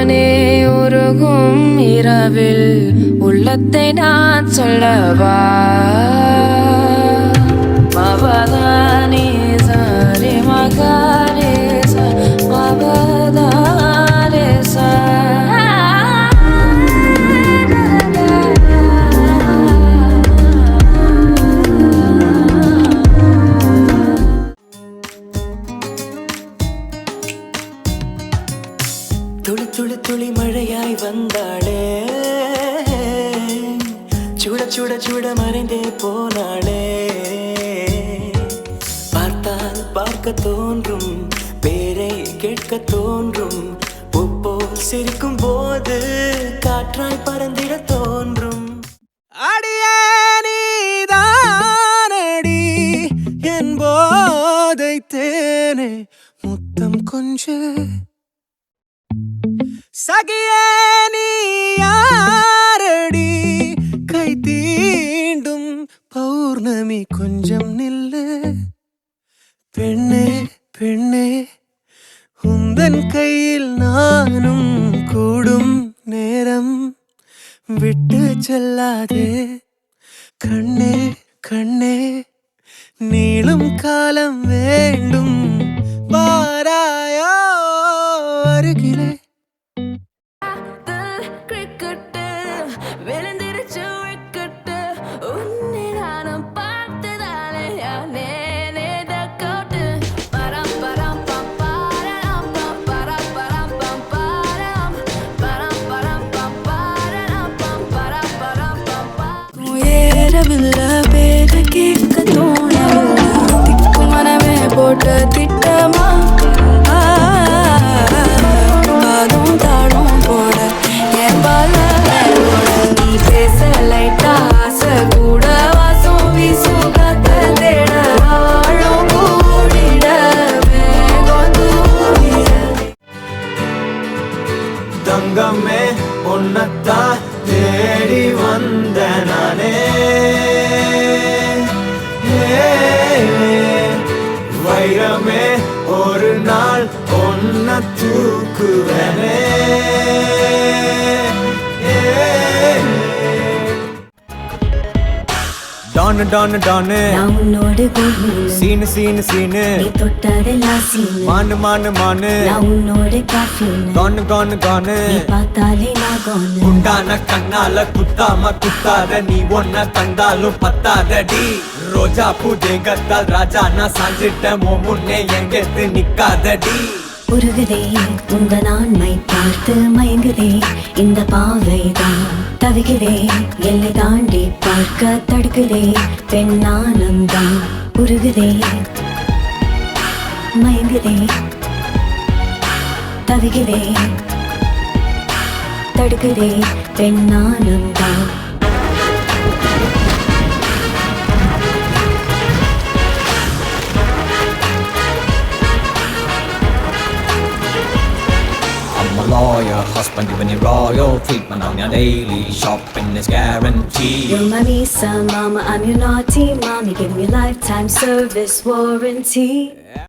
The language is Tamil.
நானே உருகும் இரவில் உள்ளத்தை நான் சொல்லவா மவதானி சரி மகாரே மவதாரே துளி துளி துளி மழையாய் வந்தாளே சுட சுட சுட மறைந்தே போனாளே பார்த்தால் பார்க்க தோன்றும் பேரை கேட்க தோன்றும் பூப்போல் சிரிக்கும் போது காற்றாய் பறந்திட தோன்றும் அடியே நீதானடி என் போதை தேனே முத்தம் கொஞ்சு சகியே நீ யாரடி கை தீண்டும் பௌர்ணமி கொஞ்சம் நில்லு பெண்ணே பெண்ணே உந்தன் கையில் நானும் கூடும் நேரம் விட்டு செல்லாதே கண்ணே கண்ணே நீளும் காலம் வேண்டும் வாராயோ அருகிலே பேர கேட்க தோணவில்லை திக்கு மனமே போட்டு திட்டமா பாதும் தாடும் போட என் பால நீ பேச லைட்டா ஆசை கூட வாசம் வீசும் காத்த தேட ஆழம் கூடிட வேகம் தூவிட தங்கமே பொன்னத்தான் தேடி வந்த நானே வைரமே ஒரு நாள் ஒன்ன தூக்குவனே டானு டானு டானு நான் உன்னோடு கோயில் சீனு சீனு சீனு நீ தொட்டதெல்லாம் சீனு மானு மானு மானு நான் உன்னோடு காஃபின் கானு கானு கானு நீ பார்த்தாலே நான் கோனு குண்டான கண்ணால குத்தாம குத்தாத நீ ஒன்ன கண்டாலும் பத்தாதடி ரோஜா பூஜைகத்தால் ராஜா நான் சாஞ்சிட்ட மோ முன்னே எங்கெத்து நிக்காதடி உருகுதே உங்க நான்மை பார்த்து மயங்குதே இந்த பாவைதான் தவிக்குதே எல்லை தாண்டி பார்க்க தடுக்குதே பெண்ணானந்தான் உருகுதே மயங்குதே தவிக்குதே தடுக்குதே பெண்ணானந்தான் Lawyer, husband giving you royal treatment on your daily shopping is guaranteed. You're my Misa, mama, I'm your naughty mommy. Give me lifetime service warranty.